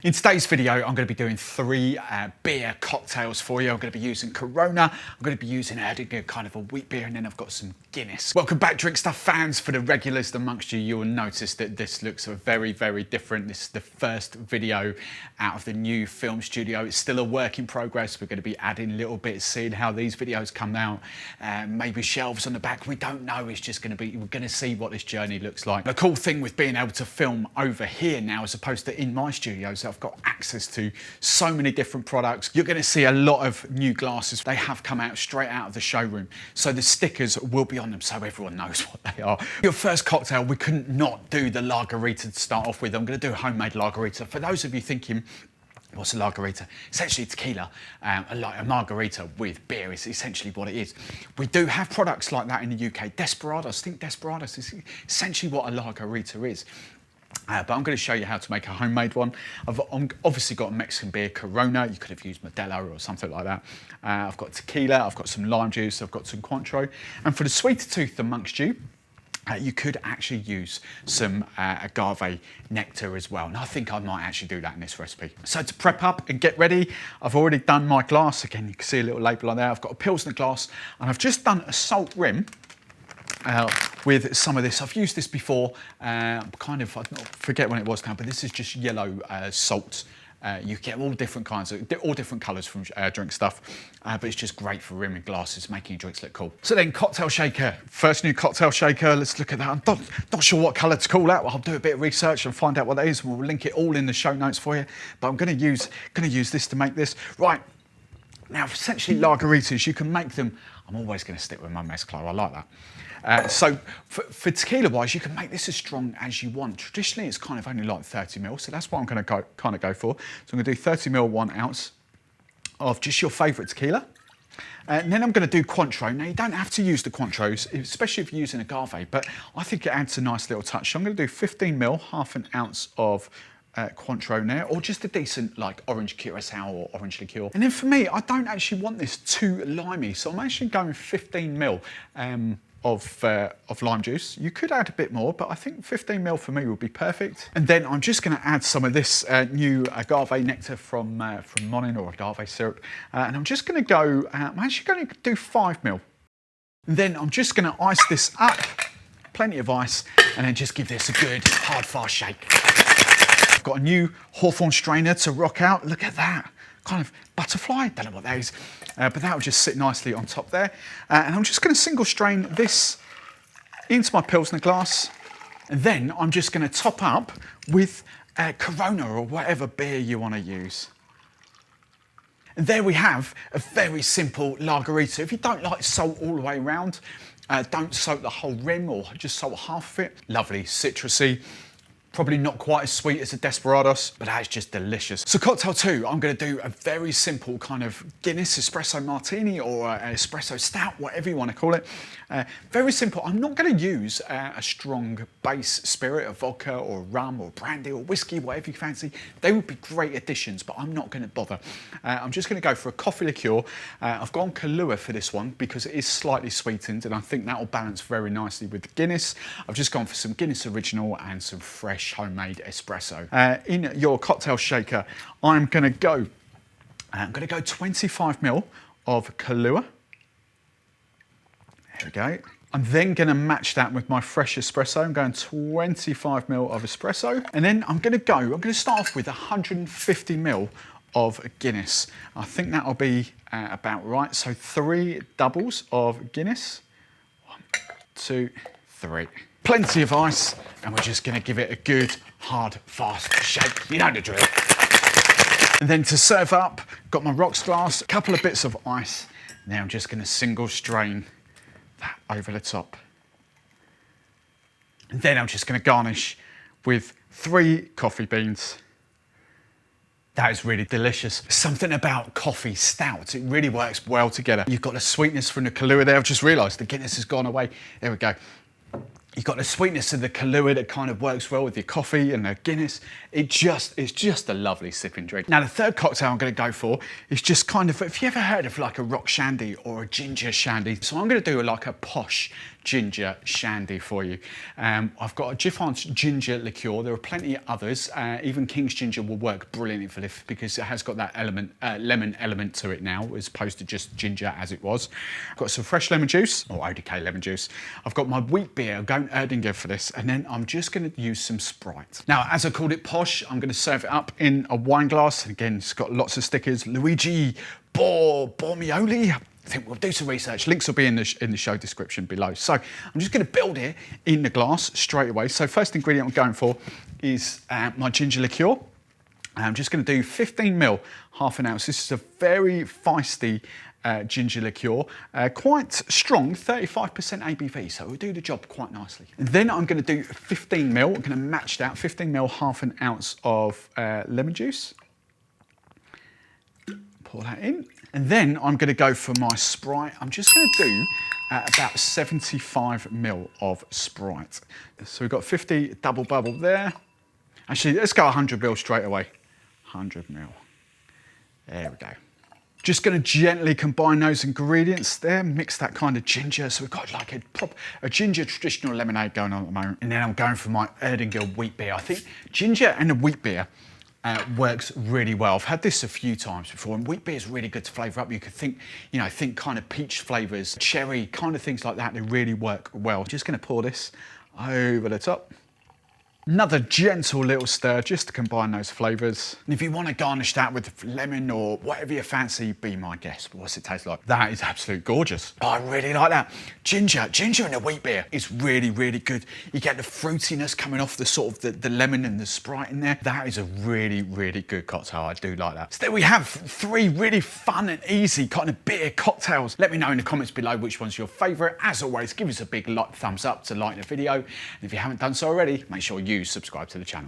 In today's video, I'm going to be doing three beer cocktails for you. I'm going to be using Corona, I'm going to be using Erdinger, kind of a wheat beer, and then I've got some Guinness. Welcome back, Drinkstuff fans. For the regulars amongst you, you'll notice that this looks very, very different. This is the first video out of the new film studio. It's still a work in progress. We're going to be adding little bits, seeing how these videos come out, maybe shelves on the back. We don't know. It's just going to be, we're going to see what this journey looks like. The cool thing with being able to film over here now, as opposed to in my studios, I've got access to so many different products. You're going to see a lot of new glasses. They have come out straight out of the showroom, so the stickers will be on them so everyone knows what they are. Your first cocktail, we couldn't not do the Lagerita to start off with. I'm going to do a homemade Lagerita. For those of you thinking, what's a Lagerita? It's actually tequila, like a margarita with beer is essentially what it is. We do have products like that in the UK. Desperados, I think Desperados is essentially what a Lagerita is. But I'm going to show you how to make a homemade one. I've obviously got a Mexican beer, Corona. You could have used Modelo or something like that. I've got tequila, I've got some lime juice, I've got some Cointreau. And for the sweeter tooth amongst you, you could actually use some agave nectar as well. And I think I might actually do that in this recipe. So to prep up and get ready, I've already done my glass. Again, you can see a little label on there. I've got a Pilsner glass, and I've just done a salt rim with some of this. I've used this before, I forget when it was now, but this is just yellow salt. You get all different kinds of, all different colours from Drinkstuff, but it's just great for rimming glasses, making your drinks look cool. So then, cocktail shaker, first new cocktail shaker. Let's look at that. I'm not sure what colour to call that. I'll do a bit of research and find out what that is. We'll link it all in the show notes for you. But I'm going to use this to make this. Right, now essentially Lageritas, you can make them. I'm always going to stick with my mezcla. I like that. So for tequila wise, you can make this as strong as you want. Traditionally, it's kind of only like 30 ml, so that's what I'm going to go for. So I'm going to do 30 ml, 1 ounce of just your favourite tequila. And then I'm going to do Cointreau. Now, you don't have to use the Cointreaus, especially if you're using agave, but I think it adds a nice little touch. So I'm going to do 15 ml, half an ounce of Cointreau there, or just a decent like orange curacao or orange liqueur. And then for me, I don't actually want this too limey, so I'm actually going 15 ml of lime juice. You could add a bit more, but I think 15 ml for me would be perfect. And then I'm just going to add some of this new agave nectar from Monin, or Agave Syrup, and I'm just going to go. I'm actually going to do 5 ml. And then I'm just going to ice this up, plenty of ice, and then just give this a good hard fast shake. I've got a new Hawthorne strainer to rock out. Look at that. Kind of butterfly, don't know what that is, but that will just sit nicely on top there. And I'm just going to single strain this into my Pilsner glass, and then I'm just going to top up with Corona or whatever beer you want to use. And there we have a very simple Lagerita. If you don't like salt all the way around, don't soak the whole rim or just salt half of it. Lovely, citrusy. Probably not quite as sweet as a Desperados, but that's just delicious. So cocktail 2, I'm going to do a very simple kind of Guinness Espresso Martini or an Espresso Stout, whatever you want to call it. Very simple. I'm not going to use a strong base spirit, a vodka or rum or brandy or whiskey, whatever you fancy. They would be great additions, but I'm not going to bother. I'm just going to go for a Coffee Liqueur. I've gone Kahlua for this one because it is slightly sweetened, and I think that will balance very nicely with the Guinness. I've just gone for some Guinness Original and some fresh homemade espresso. In your cocktail shaker, I'm going to go 25 ml of Kahlua. There we go. I'm then going to match that with my fresh espresso. I'm going 25 ml of espresso, and then I'm going to start off with 150 ml of Guinness. I think that'll be about right. So 3 doubles of Guinness. 1, 2, 3. Plenty of ice, and we're just going to give it a good, hard, fast shake. You know the drill. And then to serve up, got my rocks glass, a couple of bits of ice. Now I'm just going to single strain that over the top. And then I'm just going to garnish with 3 coffee beans. That is really delicious. Something about coffee stout, it really works well together. You've got the sweetness from the Kahlua there. I've just realised the Guinness has gone away. There we go. You've got the sweetness of the Kahlua that kind of works well with your coffee and the Guinness. It's just a lovely sipping drink. Now, the third cocktail I'm going to go for is just kind of, if you ever heard of like a rock shandy or a ginger shandy, so I'm going to do like a Posh Ginger Shandy for you. I've got a different ginger liqueur. There are plenty of others. Even King's Ginger will work brilliantly for this because it has got that lemon element to it now, as opposed to just ginger as it was. I've got some fresh lemon juice, or ODK lemon juice. I've got my wheat beer. I'm going Erdinger for this, and then I'm just going to use some Sprite. Now, as I called it posh, I'm going to serve it up in a wine glass. Again, it's got lots of stickers. Luigi Bormioli. I think we'll do some research. Links will be in the show description below. So I'm just going to build it in the glass straight away. So first ingredient I'm going for is my ginger liqueur. I'm just going to do 15 ml, half an ounce. This is a very feisty ginger liqueur, quite strong, 35% ABV, so it'll do the job quite nicely. And then I'm going to do 15 ml. I'm going to match that 15 ml, half an ounce of lemon juice. Pour that in. And then I'm going to go for my Sprite. I'm just going to do about 75 ml of Sprite. So we've got 50 double bubble there. Actually, let's go 100 ml straight away. 100 ml. There we go. Just going to gently combine those ingredients there, mix that kind of ginger. So we've got like a ginger traditional lemonade going on at the moment. And then I'm going for my Erdinger wheat beer. I think ginger and a wheat beer works really well. I've had this a few times before, and wheat beer is really good to flavour up. You could think kind of peach flavours, cherry, kind of things like that. They really work well. Just going to pour this over the top. Another gentle little stir just to combine those flavours. And if you want to garnish that with lemon or whatever you fancy, be my guest. But what's it taste like? That is absolutely gorgeous. Oh, I really like that. Ginger in the wheat beer is really, really good. You get the fruitiness coming off the sort of the lemon and the Sprite in there. That is a really, really good cocktail. I do like that. So there we have 3 really fun and easy kind of beer cocktails. Let me know in the comments below which one's your favourite. As always, give us a big thumbs up to like the video. And if you haven't done so already, make sure you subscribe to the channel.